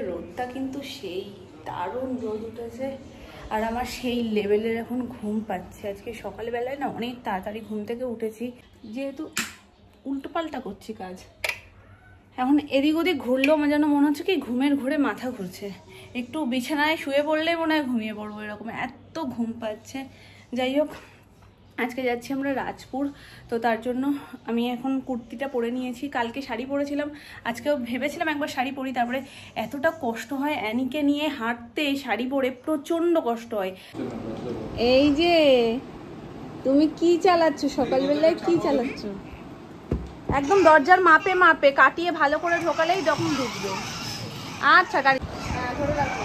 রোদটা কিন্তু সেই দারুণ রোদ উঠেছে আর আমার সেই লেভেলের এখন ঘুম পাচ্ছে। আজকে সকালবেলায় না অনেক তাড়াতাড়ি ঘুম থেকে উঠেছি, যেহেতু উল্টোপাল্টা করছি কাজ। এখন এদিক ওদিক ঘুরলেও আমার যেন মনে হচ্ছে কি ঘুমের ঘোরে মাথা ঘুরছে, একটু বিছানায় শুয়ে পড়লেই মনে হয় ঘুমিয়ে পড়বো, এরকম এত ঘুম পাচ্ছে। যাই হোক, আজকে যাচ্ছি আমরা রাজপুর, তো তার জন্য আমি এখন কুর্তিটা পরে নিয়েছি। কালকে শাড়ি পরেছিলাম, আজকেও ভেবেছিলাম একবার শাড়ি পরি, তারপরে এতটা কষ্ট হয় অ্যানিকে নিয়ে হাঁটতে, শাড়ি পরে প্রচণ্ড কষ্ট হয়। এই যে তুমি কি চালাচ্ছ সকালবেলায়, কি চালাচ্ছ? একদম দরজার মাপে মাপে কাটিয়ে ভালো করে ঢোকালেই যখন ঢুকবে। আচ্ছা গাড়ি ধরে রাখো।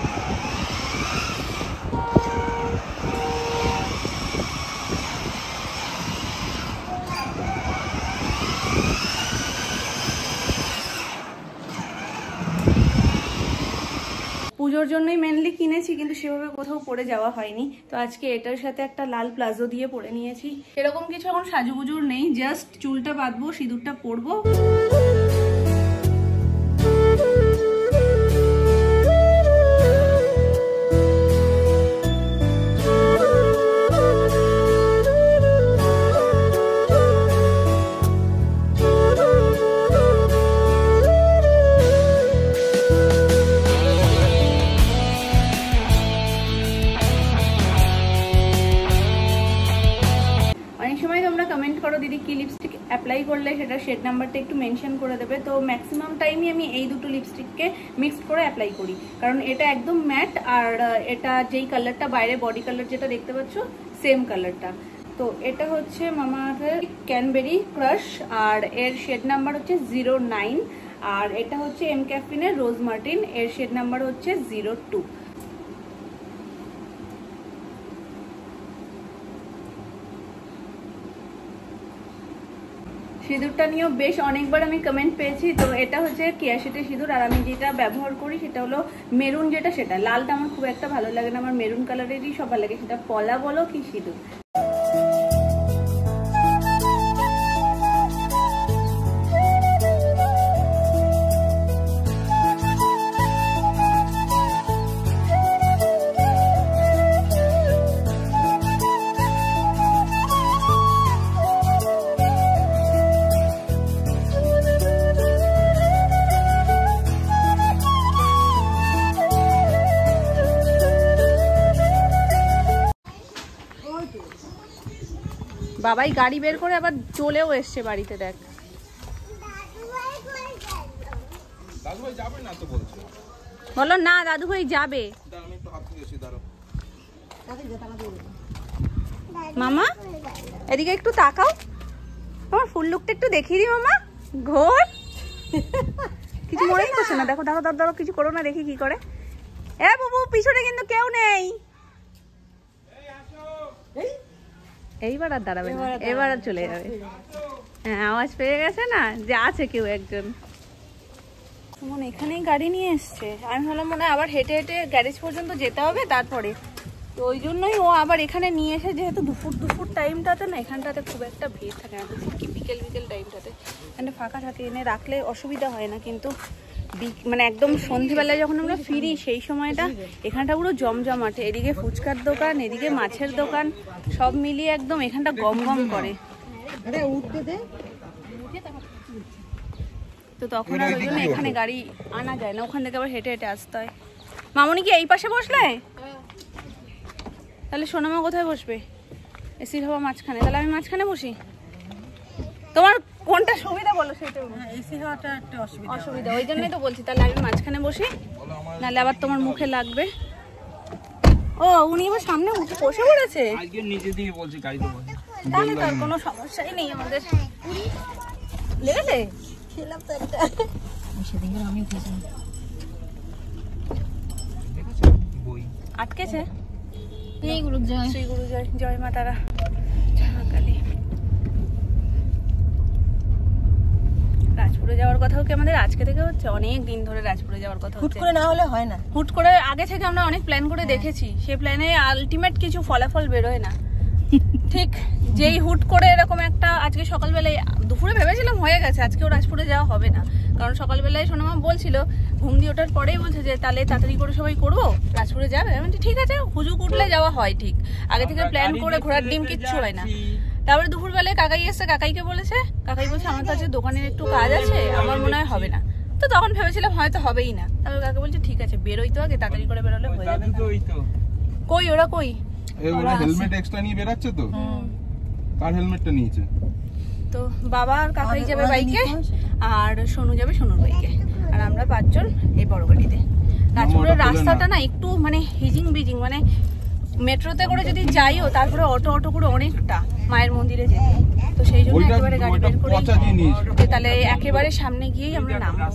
পুজোর জন্যই মেনলি কিনেছি, কিন্তু সেভাবে কোথাও পরে যাওয়া হয়নি। তো আজকে এটার সাথে একটা লাল প্লাজো দিয়ে পরে নিয়েছি। এরকম কিছু এখন সাজুগুজুর নেই, জাস্ট চুলটা বাঁধবো, সিঁদুরটা পরবো। কমেন্ট করো দিদি কি লিপস্টিক অ্যাপ্লাই করলে সেটা শেড নাম্বারটা একটু মেনশন করে দেবে। তো ম্যাক্সিমাম টাইমই আমি এই দুটো লিপস্টিককে মিক্সড করে অ্যাপ্লাই করি, কারণ এটা একদম ম্যাট আর এটা যেই কালারটা বাইরে বডি কালার যেটা দেখতে পাচ্ছ সেম কালারটা। তো এটা হচ্ছে মামা আর্থের ক্যানবেরি ক্রাশ আর এর শেড নাম্বার হচ্ছে 09, আর এটা হচ্ছে এম ক্যাফিনের রোজ মার্টিন, এর শেড নাম্বার হচ্ছে 02। সিঁদুরটা নিয়েও বেশ অনেকবার আমি কমেন্ট পেয়েছি। তো এটা হচ্ছে কেয়াশেটের সিঁদুর, আর আমি যেটা ব্যবহার করি সেটা হলো মেরুন, যেটা সেটা লালটা আমার খুব একটা ভালো লাগে না, আমার মেরুন কালারেরই সব ভালো লাগে, সেটা পলা বলো কি সিঁদুর। বাবাই গাড়ি বের করে আবার চলেও এসছে বাড়িতে, দেখ। বলো না দাদু ভাই যাবে। মামা এদিকে একটু তাকাও, তোমার ফুল লুকটা একটু দেখিয়ে দিই মামা। ঘোর কিছু মনেই করছে না, দেখো দেখো দাদা কিছু করো না, দেখি কি করে। এ বাবু পিছনে কিন্তু কেউ নেই, এইবার আর দাঁড়াবে না, এবার আর চলে যাবে। হ্যাঁ আওয়াজ পেয়ে গেছে না যে আছে কেউ একজন। মনে এখানেই গাড়ি নিয়ে এসছে, আমি ভাবলাম মনে হয় আবার হেঁটে হেঁটে গ্যারেজ পর্যন্ত যেতে হবে তারপরে, তো ওই জন্যই ও আবার এখানে নিয়ে এসে, যেহেতু দুপুর টাইমটাতে না এখানটাতে খুব একটা ভিড় থাকে না, কি বিকেল টাইমটাতে এখানে ফাঁকা থাকে, এনে রাখলে অসুবিধা হয় না। কিন্তু মানে একদম সন্ধ্যেবেলায় যখন আমরা ফিরি সেই সময়টা এখানটা পুরো জমজমাটে, এদিকে ফুচকার দোকান, এদিকে মাছের দোকান, সব মিলিয়ে একদম এখানটা গম গম করে। তো তখন আর ওই জন্য এখানে গাড়ি আনা যায় না, ওখান থেকে আবার হেঁটে হেঁটে আসতে হয়। মামনি কি এই পাশে বসলে? তাহলে সোনামা কোথায় বসবে? এসি হওয়া মাঝখানে, তাহলে আমি মাঝখানে বসি। তোমার কোনটা সুবিধা বলো সেটা। এসি হওয়াটা একটা অসুবিধা, ওই জন্যই তো বলছি তাহলে আমি মাঝখানে বসি, নাহলে আবার তোমার মুখে লাগবে। ও উনি আবার সামনে উঠে বসে পড়েছে, তাহলে তার কোনো সমস্যাই নেই আমাদের। লেগেছে খেলাম তো একটা, সেদিনকে আমি উঠেছিলাম আটকেছে। শ্রী গুরু জয়, জয় মা তারা, জয় মা কালী। রাজপুরে যাওয়ার কথাও কি আমাদের আজকে থেকে হচ্ছে? অনেক দিন ধরে রাজপুরে যাওয়ার কথা, হুট করে না হলে হয় না। হুট করে আগে থেকে আমরা অনেক প্ল্যান করে দেখেছি, সেই প্ল্যানে আলটিমেট কিছু ফলাফল বেরোয় না। ঠিক যেই হুট করে এরকম একটা, আজকে সকালবেলায় দুপুরে ভেবেছিলাম হয়ে গেছে আজকেও রাজপুরে যাওয়া হবে না, কারণ সকালবেলায় সোনামা বলছিল ঘুম দিয়ে ওঠার পরেই বলছে যে তাহলে তাড়াতাড়ি করে সবাই করবো, রাজপুরে যাবে। আমি বলছি ঠিক আছে, হুজুক উঠলে যাওয়া হয়, ঠিক আগে থেকে প্ল্যান করে ঘোড়ার ডিম কিচ্ছু হয় না। তারপরে দুপুরবেলায় কাকাই এসছে, কাকাইকে বলেছে, কাকাই বলছে আমার কাছে দোকানের একটু কাজ আছে, আমার মনে হয় হবে না। তো তখন ভেবেছিলাম হয়তো হবেই না, তারপর কাকা বলছে ঠিক আছে বেরোই তো, আগে তাড়াতাড়ি করে বেরোলে হয়ে যাবে। কই ওরা কই? ওরা হেলমেট এক্সট্রা নিয়ে বেরাচ্ছে তো। কার হেলমেটটা নিয়েছে? তো বাবা আর কাকাই যাবে বাইকে, আর সোনু যাবে সোনুর বাইকে, আর আমরা 5 জন এই বড় গাড়িতে। রাজপুরের রাস্তাটা না একটু মানে হিজিং বিজিং, মানে মেট্রোতে করে যদি যাইও তারপরে অটো করে অনেকটা মায়ের মন্দিরে যেতে, তো সেই জন্য একেবারে গাড়ি বের করে তাহলে একেবারে সামনে গিয়েই আমরা নামবো।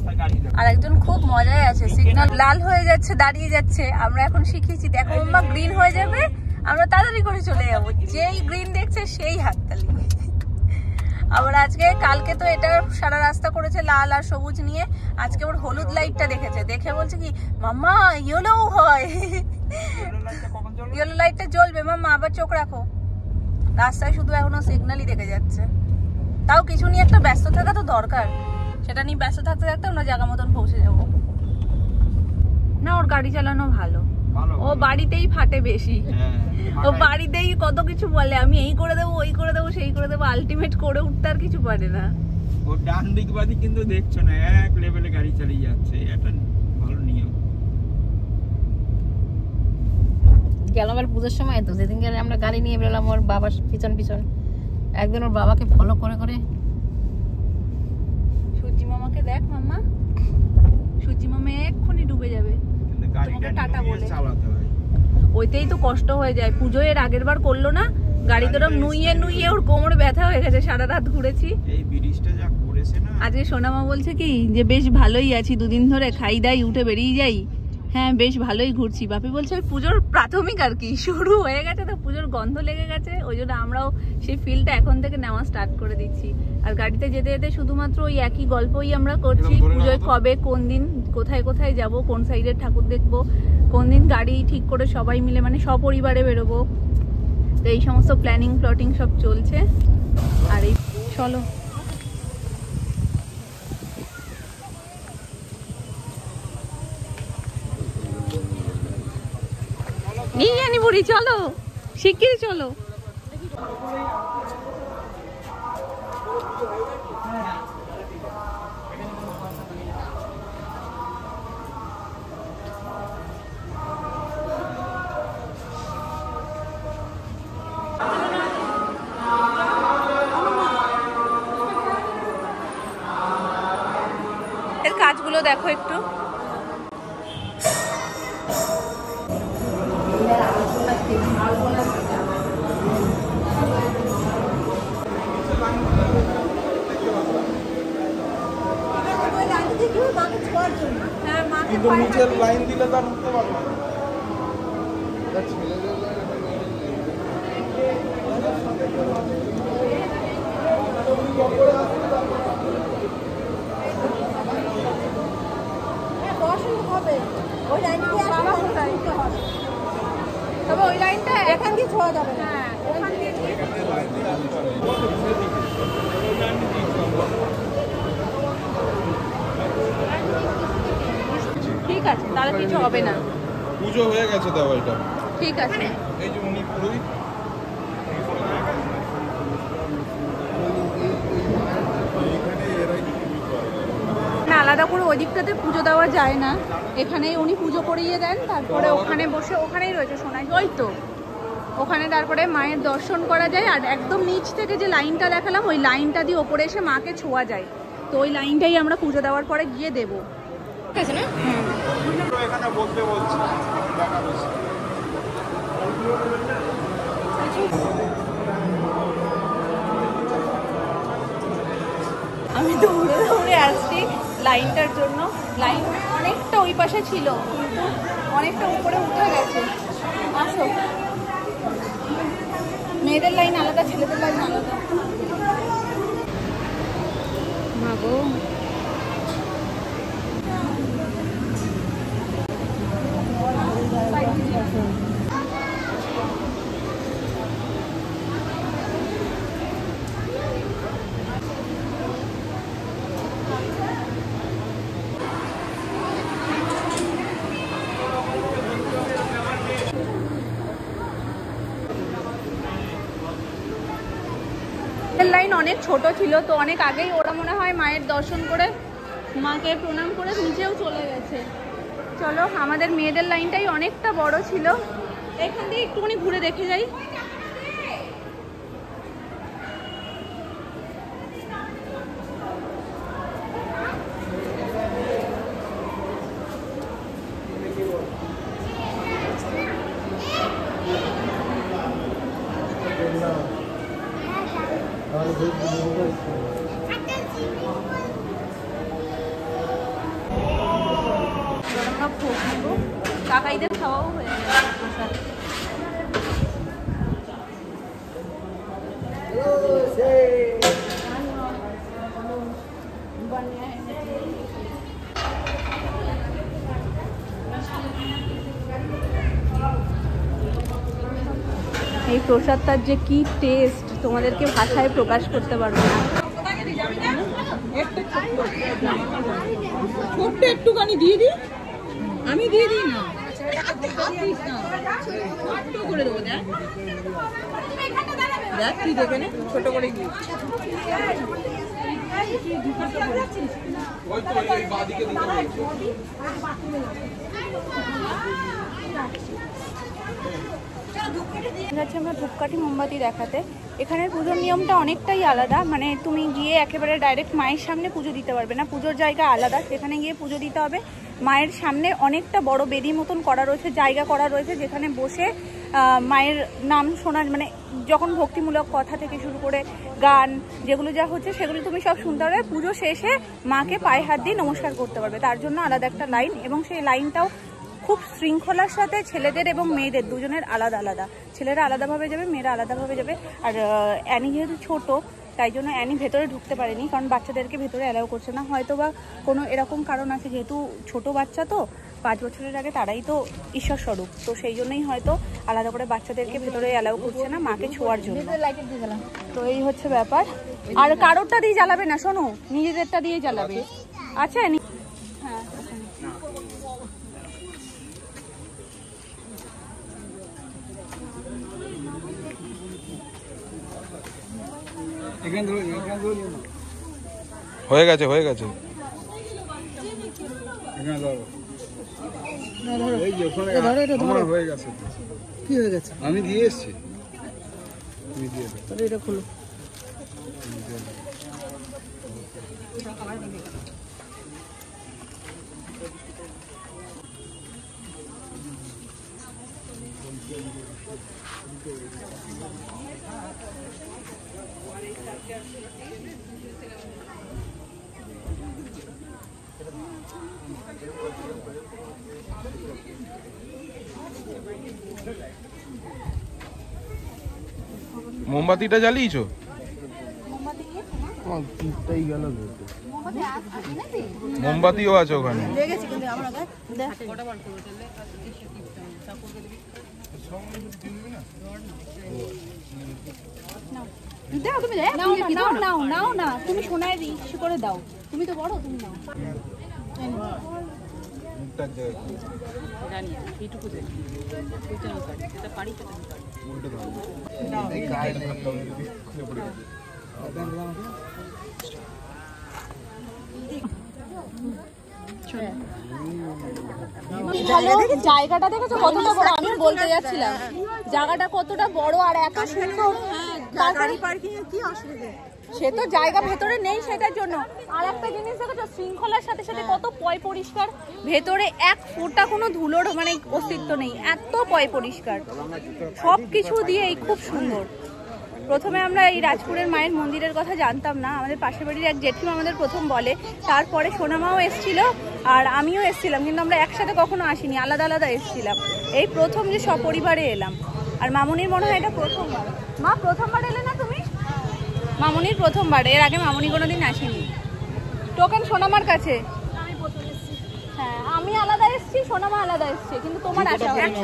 আর একজন খুব মজায় আছে, সিগন্যাল লাল হয়ে যাচ্ছে, দাঁড়িয়ে যাচ্ছে, আমরা এখন শিখেছি দেখো মাম্মা গ্রিন হয়ে যাবে, আমরা তাড়াতাড়ি করে চলে যাবো, যেই গ্রিন দেখছে সেই হাততালি। আবার আজকে কালকে তো এটা সারা রাস্তা করেছে লাল আর সবুজ নিয়ে, আজকে ওর হলুদ লাইটটা দেখেছে, দেখে বলছে কি মাম্মা ইয়েলো হয়, ইয়েলো লাইটটা জ্বলবে মাম্মা, আবার চোখ রাখো। রাস্তায় শুধু এখনো সিগন্যালই দেখে যাচ্ছে। তাও কিছু নিয়ে একটা ব্যস্ত থাকা তো দরকার, সেটা নিয়ে ব্যস্ত থাকতে থাকতে আমরা জায়গা মতন পৌঁছে যাব। না ওর গাড়ি চালানো ভালো, ও বাড়িতেই ফাটে বেশি, ও বাড়িতেই কত কিছু বলে, আমি এই করে দেবো ওই করে দেবো সেই করে দেবো, আলটিমেট করে উঠতে আর কিছু পারে না। ও ডান দিক বাদিক কিন্তু দেখছো না, এক লেভেলে গাড়ি চালিয়ে যাচ্ছে, এটা ভালো নিয়ম। গেলাম আর পুজোর সময় তো, যেদিন গেলে আমরা গাড়ি নিয়ে বেরোলাম ওর বাবার পিছন পিছন, একদিন ওর বাবাকে ফলো করে করে। সূর্যি মামাকে দেখ মাম্মা, সূর্যি মামা এক্ষুনি ডুবে যাবে, তোমাকে টাটা বলে। ওইতেই তো কষ্ট হয়ে যায়, পুজো এর আগের বার করলো না, গাড়ি তো নুইয়ে ওর কোমরে ব্যথা হয়ে গেছে, সারা রাত ঘুরেছি। এই ব্রিজটা যা করেছে না, আজকে সোনামা বলছে কি যে বেশ ভালোই আছি, দুদিন ধরে খাই দাই উঠে বেরিয়ে যাই, হ্যাঁ বেশ ভালোই ঘুরছি। বাপি বলছে ওই পুজোর প্রাথমিক আর কি শুরু হয়ে গেছে, তো পুজোর গন্ধ লেগে গেছে, ওই জন্য আমরাও সেই ফিলটা এখন থেকে নেওয়া স্টার্ট করে দিচ্ছি। আর গাড়িতে যেতে যেতে শুধুমাত্র ওই একই গল্পই আমরা করছি, পুজোয় কবে কোন দিন কোথায় কোথায় যাব, কোন সাইডের ঠাকুর দেখবো, কোন দিন গাড়ি ঠিক করে সবাই মিলে মানে সপরিবারে বেরোবো, তো এই সমস্ত প্ল্যানিং প্লটিং সব চলছে। আর এই চলো নিয়ে আনি বুড়ি, চলো শিগগিরই চলো। এর কাজগুলো দেখো একটু, নিচের লাইন দিলে তার উঠতে পারবে না। তবে ওই লাইনটা এখান দিয়ে ছোঁয়া যাবে না, ওখান দিয়ে ঠিক আছে, তাহলে কিছু হবে না। পুজো হয়ে গেছে দেওয়া, এটা ঠিক আছে। এই যে উনি পুরোহিত, না আলাদা করে ওই দিকটাতে পুজো দেওয়া যায় না, এখানেই উনি পুজো করিয়ে দেন, তারপরে ওখানে বসে, ওখানেই রয়েছে সোনাই, ওই তো ওখানে তারপরে মায়ের দর্শন করা যায়। আর একদম নিচ থেকে যে লাইনটা দেখালাম, ওই লাইনটা দিয়ে ওপরে এসে মাকে ছোঁয়া যায়, তো ওই লাইনটাই আমরা পুজো দেওয়ার পরে গিয়ে দেবো, ঠিক আছে না? এখানে বলতে বলছি আমি দৌড়ে দৌড়ে আসছি লাইনটার জন্য, লাইন অনেকটা ওই পাশে ছিল কিন্তু অনেকটা উপরে উঠে গেছে। আসো, মেয়েদের লাইন আলাদা, ছেলেদের লাইন আলাদা। ভাবো অনেক ছোট ছিল, তো অনেক আগেই ওরা মনে হয় মায়ের দর্শন করে মাকে প্রণাম করে নিচেও চলে গেছে। চলো, আমাদের মেয়েদের লাইনটাই অনেকটা বড় ছিল, এখান দিয়ে একটুখানি ঘুরে দেখে যাই। আমরা ভোগ নেব, কাকাইদের খাওয়াও হয়ে গেছে প্রসাদ। এই প্রসাদটার যে কি টেস্ট তোমাদেরকে ভাষায় প্রকাশ করতে পারবো না। ছোট্ট একটুখানি দিয়ে দিই, আমি দিয়ে দিই না করে দেবো। দেখ তুই দেখে নে, ছোট করে দিয়ে যাচ্ছি আমরা ধূপকাঠি মোমবাতি দেখাতে। এখানের পুজোর নিয়মটা অনেকটাই আলাদা, মানে তুমি গিয়ে একেবারে ডাইরেক্ট মায়ের সামনে পুজো দিতে পারবে না, পুজোর জায়গা আলাদা, সেখানে গিয়ে পুজো দিতে হবে। মায়ের সামনে অনেকটা বড় বেদি মতন করা রয়েছে, জায়গা করা রয়েছে, যেখানে বসে মায়ের নাম শোনার, মানে যখন ভক্তিমূলক কথা থেকে শুরু করে গান যেগুলো যা হচ্ছে সেগুলো তুমি সব শুনতে পারবে। পুজো শেষে মাকে পায়ে হাত দিয়ে নমস্কার করতে পারবে, তার জন্য আলাদা একটা লাইন, এবং সেই লাইনটাও খুব শৃঙ্খলার সাথে ছেলেদের এবং মেয়েদের দুজনের আলাদা আলাদা, ছেলেরা আলাদাভাবে যাবে, মেয়েরা আলাদাভাবে যাবে। আর অ্যানি যেহেতু ছোট, তাই জন্য অ্যানি ভেতরে ঢুকতে পারেনি, কারণ বাচ্চাদেরকে ভেতরে অ্যালাউ করছে না। হয়তো বা কোনো এরকম কারণ আছে, যেহেতু ছোট বাচ্চা তো 5 বছরের আগে, তারাই তো ঈশ্বর স্বরূপ, তো সেই জন্যই হয়তো আলাদা করে বাচ্চাদেরকে ভেতরে অ্যালাউ করছে না মাকে ছোঁয়ার জন্য। তো এই হচ্ছে ব্যাপার। আর কারোরটা দিয়ে জ্বালাবে না, শোনো, নিজেদেরটা দিয়ে জ্বালাবে। আচ্ছা, হ্যাঁ হয়ে গেছে, হয়ে গেছে। কি হয়ে গেছে? আমি দিয়ে এসছি। এটা খোলো। মোমবাতিটা জ্বালিয়েছো? মোমবাতিও আছে ওখানে। তুমি সোনায় ইস্যু করে দাও, তুমি তো বড়, তুমি নাও। জায়গাটা দেখেছো কতটা বড়? আমি বলতে যাচ্ছিলাম জায়গাটা কতটা বড় আর এত সুন্দর। গাড়ি পার্কিং এর কি অসুবিধা? সে তো জায়গা ভেতরে নেই, সেটার জন্য। আর একটা জিনিস দেখেছো, শৃঙ্খলার সাথে সাথে কত পয় পরিষ্কার, ভেতরে এক ফোঁটা কোনো ধুলোর মানে অস্তিত্ব নেই, এত পয় পরিষ্কার, সবকিছু দিয়েই খুব সুন্দর। প্রথমে আমরা এই রাজপুরের মায়ের মন্দিরের কথা জানতাম না, আমাদের পাশের বাড়ির এক জেঠিমা আমাদের প্রথম বলে, তারপরে সোনামাও এসেছিল আর আমিও এসেছিলাম, কিন্তু আমরা একসাথে কখনো আসিনি, আলাদা আলাদা এসেছিলাম। এই প্রথম যে সপরিবারে এলাম। আর মামনির মনে হয় এটা প্রথমবার। মা, প্রথমবার এলে না তুমি? মামনির প্রথমবার, এর আগে মামনি কোনোদিন আসেনি। টোকেন সোনামার কাছে। হ্যাঁ, আমি আলাদা এসেছি, সোনামা আলাদা এসেছে, কিন্তু তোমার আসা হয়নি।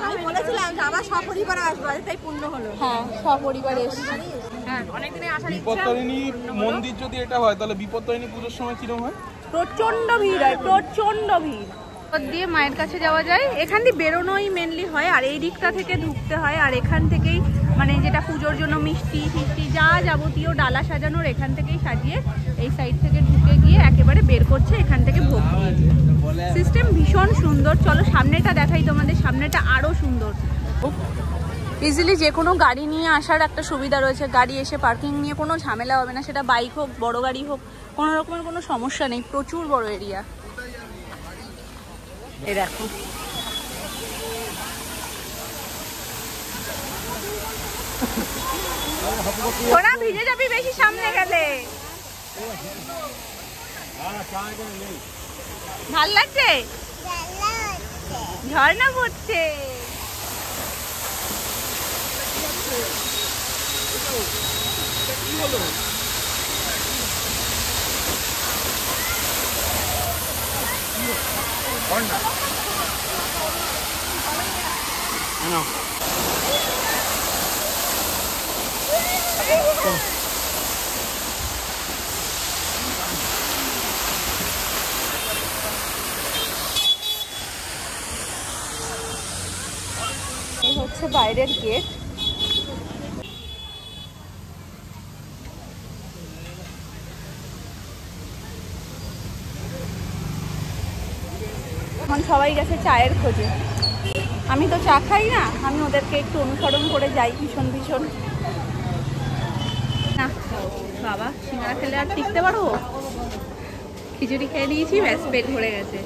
আমি বলেছিলাম যে আমার সপরিবার আসবো, তাই পূর্ণ হলো। হ্যাঁ, সপরিবার এসেছি। হ্যাঁ, অনেকদিনে আসার ইচ্ছা। বিপত্তারিণী মন্দির যদি এটা হয়, তাহলে বিপত্তারিণী পুজোর সময় কিরকম হয়? প্রচন্ড ভিড় হয়, প্রচন্ড ভিড়। দিয়ে মায়ের কাছে যাওয়া যায়, এখান দিয়ে বেরোনোই মেনলি হয়, আর এই দিকটা থেকে ঢুকতে হয়, আর এখান থেকেই মানে যেটা পুজোর জন্য মিষ্টি ফিষ্টি যা যাবতীয় ডালা সাজানোর এখান থেকেই সাজিয়ে এই সাইড থেকে ঢুকে গিয়ে একেবারে বের করছে এখান থেকে ভোগ দিয়ে। সিস্টেম ভীষণ সুন্দর। চলো সামনেটা দেখাই তোমাদের, সামনেটা আরও সুন্দর। ইজিলি যে কোনো গাড়ি নিয়ে আসার একটা সুবিধা রয়েছে, গাড়ি এসে পার্কিং নিয়ে কোনো ঝামেলা হবে না, সেটা বাইক হোক বড় গাড়ি হোক, কোনো রকমের কোনো সমস্যা নেই। প্রচুর বড় এরিয়া। এই দেখো ওরা ভিজে যাবি বেশি সামনে গেলে। ভাল লাগছে, ঝর্ণা পড়ছে। এই হচ্ছে বাইরের গেট। এখন সবাই গেছে চায়ের খোঁজে। আমি তো চা খাই না, আমি ওদেরকে একটু অনুসরণ করে যাই ভীষণ ভীষণ। না বাবা, সিঙ্গারা খেলে আর টিকতে পারবো? খিচুড়ি খেয়ে নিয়েছি, ব্যাস পেট ভরে গেছে।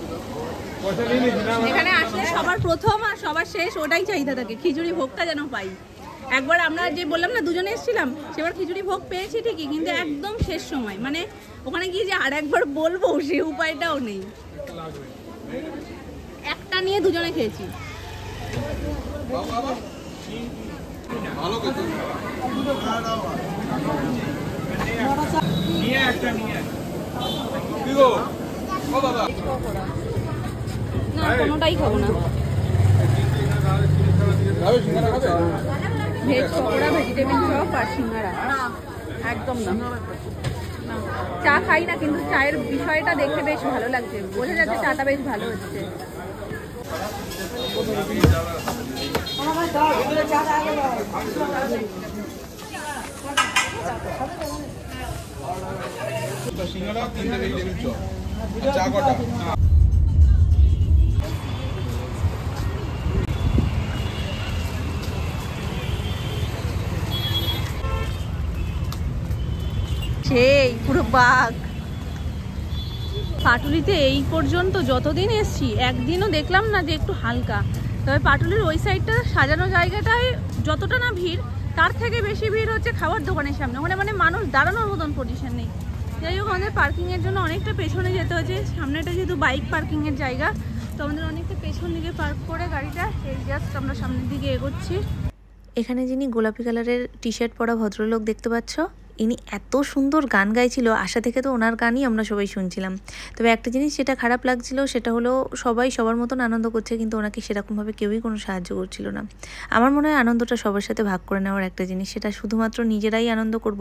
এখানে আসলে সবার প্রথম আর সবার শেষ ওটাই চাহিদা থাকে, খিচুড়ি ভোগটা যেন পাই। একবার আমরা যে বললাম না দুজনে এসেছিলাম, সেবার খিচুড়ি ভোগ পেয়েছি ঠিকই, কিন্তু একদম শেষ সময়, মানে ওখানে গিয়ে যে আর একবার বলবো সেই উপায়টাও নেই। একটা নিয়ে দুজনে খেয়েছি। না কোনোটাই খাবো না। ভেজ পকোড়া, ভেজিটেবিল চপ আর সিঙ্গারা একদম না। চা খাই না, কিন্তু চায়ের বিষয়টা দেখে বেশ ভালো লাগছে, বোঝা যাচ্ছে চাটা বেশ ভালো হচ্ছে। সিঙ্গারা 3টে ভেজিটেবিল চপ, চা কটা? সেই পুরো বাঘ। পাটুলিতে এই পর্যন্ত যতদিন এসছি একদিনও দেখলাম না যে একটু হালকা। তবে পাটুলির ওই সাইডটা সাজানো জায়গাটায় যতটা না ভিড়, তার থেকে বেশি ভিড় হচ্ছে খাবার দোকানের সামনে। ওখানে মানে মানুষ দাঁড়ানোর মতন পজিশন নেই। যাই হোক, আমাদের পার্কিংয়ের জন্য অনেকটা পেছনে যেতে হচ্ছে। সামনেটা যেহেতু বাইক পার্কিংয়ের জায়গা, তো আমাদের অনেকটা পেছন দিকে পার্ক করে গাড়িটা এই জাস্ট আমরা সামনের দিকে এগোচ্ছি। এখানে যিনি গোলাপি কালারের টি শার্ট পরা ভদ্রলোক দেখতে পাচ্ছ, ইনি এত সুন্দর গান গাইছিল, আশা থেকে তো ওনার গানই আমরা সবাই শুনছিলাম। তবে একটা জিনিস যেটা খারাপ লাগছিল সেটা হলো সবাই সবার মতন আনন্দ করছে, কিন্তু ওনাকে সেরকমভাবে কেউই কোনো সাহায্য করছিল না। আমার মনে হয় আনন্দটা সবার সাথে ভাগ করে নেওয়ার একটা জিনিস, সেটা শুধুমাত্র নিজেরাই আনন্দ করব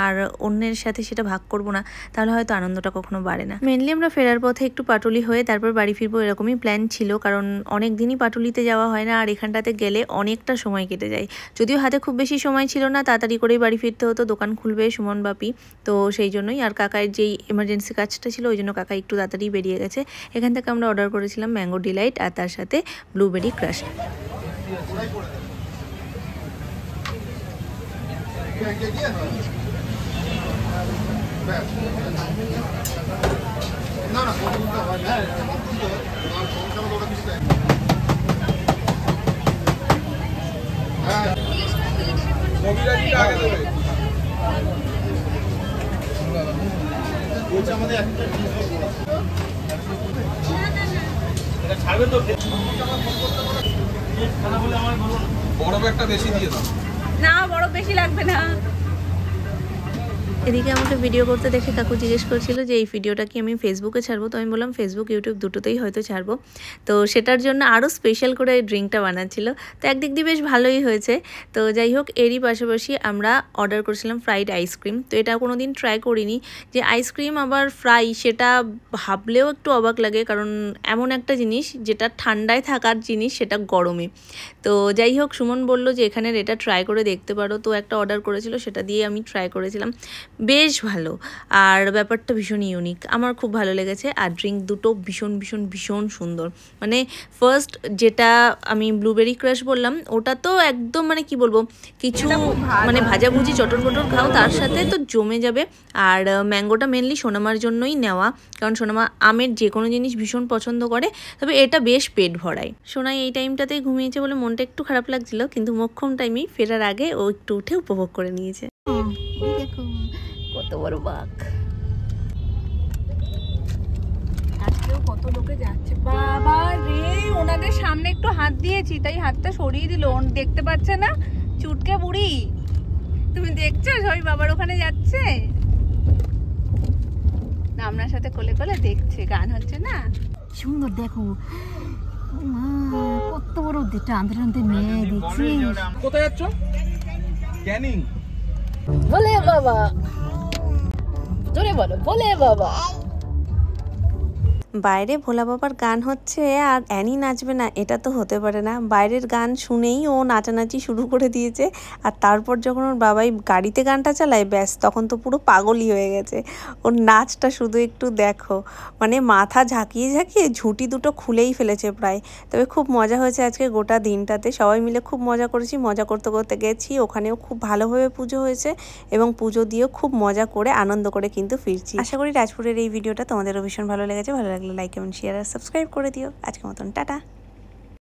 আর অন্যের সাথে সেটা ভাগ করব না, তাহলে হয়তো আনন্দটা কখনো বাড়ে না। মেনলি আমরা ফেরার পথে একটু পাটুলি হয়ে তারপর বাড়ি ফিরবো এরকমই প্ল্যান ছিল, কারণ অনেক দিনই পাটুলিতে যাওয়া হয় না, আর এখানটাতে গেলে অনেকটা সময় কেটে যায়। যদিও হাতে খুব বেশি সময় ছিল না, তাড়াতাড়ি করেই বাড়ি ফিরতে হতো, দোকান খুলবে সুমন বাপি, তো সেই জন্যই। আর কাকার যেই এমার্জেন্সি কাজটা ছিল ওই জন্য কাকা একটু তাড়াতাড়ি বেরিয়ে গেছে। এখান থেকে আমরা অর্ডার করেছিলাম ম্যাঙ্গো ডিলাইট আর তার সাথে ব্লুবেরি ক্রাশ। বরফ একটা বেশি দিয়ে দাও না, বরফ বেশি লাগবে না। এদিকে আমাকে ভিডিও করতে দেখে কাকু জিজ্ঞেস করছিল যে এই ভিডিওটা কি আমি ফেসবুকে ছাড়বো, তো আমি বললাম ফেসবুক ইউটিউব দুটোতেই হয়তো ছাড়বো। তো সেটার জন্য আরও স্পেশাল করে ড্রিঙ্কটা বানাচ্ছিল, তো একদিক দিয়ে বেশ ভালোই হয়েছে। তো যাই হোক, এরই পাশাপাশি আমরা অর্ডার করেছিলাম ফ্রাইড আইসক্রিম। তো এটা কোনো দিন ট্রাই করিনি, যে আইসক্রিম আবার ফ্রাই, সেটা ভাবলেও একটু অবাক লাগে, কারণ এমন একটা জিনিস যেটা ঠান্ডায় থাকার জিনিস সেটা গরমে। তো যাই হোক, সুমন বললো যে এখানের এটা ট্রাই করে দেখতে পারো, তো একটা অর্ডার করেছিল, সেটা দিয়ে আমি ট্রাই করেছিলাম, বেশ ভালো। আর ব্যাপারটা ভীষণ ইউনিক, আমার খুব ভালো লেগেছে। আর ড্রিঙ্ক দুটো ভীষণ ভীষণ ভীষণ সুন্দর। মানে ফার্স্ট যেটা আমি ব্লুবেরি ক্রাশ বললাম, ওটা তো একদম মানে কি বলবো, কিছু মানে ভাজাভুজি চটর পটর খাও তার সাথে তো জমে যাবে। আর ম্যাঙ্গোটা মেনলি সোনামার জন্যই নেওয়া, কারণ সোনামা আমের যে কোনো জিনিস ভীষণ পছন্দ করে, তবে এটা বেশ পেট ভরায়। সোনাই এই টাইমটাতেই ঘুমিয়েছে বলে মনটা একটু খারাপ লাগছিল, কিন্তু মোক্ষম টাইমেই ফেরার আগে ও একটু উঠে উপভোগ করে নিয়েছে। দেখো কত বড় বাঘ। আজকেও কত লোকে যাচ্ছে, বাবা রে, ওনাদের সামনে একটু হাত দিয়েছি তাই হাতটা সরিয়ে দিল, দেখতে পাচ্ছে না চুটকে বুড়ি, তুমি দেখছো সবাই বাবার ওখানে যাচ্ছে, আপনার সাথে কোলে কোলে দেখছে, গান হচ্ছে না, সুন্দর দেখো কত বড় টানতে টানতে নিয়ে দিচ্ছি। কোথায় যাচ্ছ? ক্যানিং। বলে বাবা, জোরে বলো, বলে বাবা। বাইরে ভোলা বাবার গান হচ্ছে আর অ্যানি নাচবে না, এটা তো হতে পারে না। বাইরের গান শুনেই ও নাচানাচি শুরু করে দিয়েছে, আর তারপর যখন ওর বাবাই গাড়িতে গানটা চালায়, ব্যাস তখন তো পুরো পাগলই হয়ে গেছে। ওর নাচটা শুধু একটু দেখো, মানে মাথা ঝাঁকিয়ে ঝাঁকিয়ে ঝুঁটি দুটো খুলেই ফেলেছে প্রায়। তবে খুব মজা হয়েছে আজকে গোটা দিনটাতে, সবাই মিলে খুব মজা করেছি। মজা করতে করতে গেছি, ওখানেও খুব ভালোভাবে পুজো হয়েছে এবং পুজো দিয়েও খুব মজা করে আনন্দ করে কিন্তু ফিরছি। আশা করি রাজপুরের এই ভিডিওটা তোমাদেরও ভীষণ ভালো লেগেছে। ভালো লাগলে লাইক কমেন্ট শেয়ার আর সাবস্ক্রাইব করে দিও। আজকের মতন টাটা।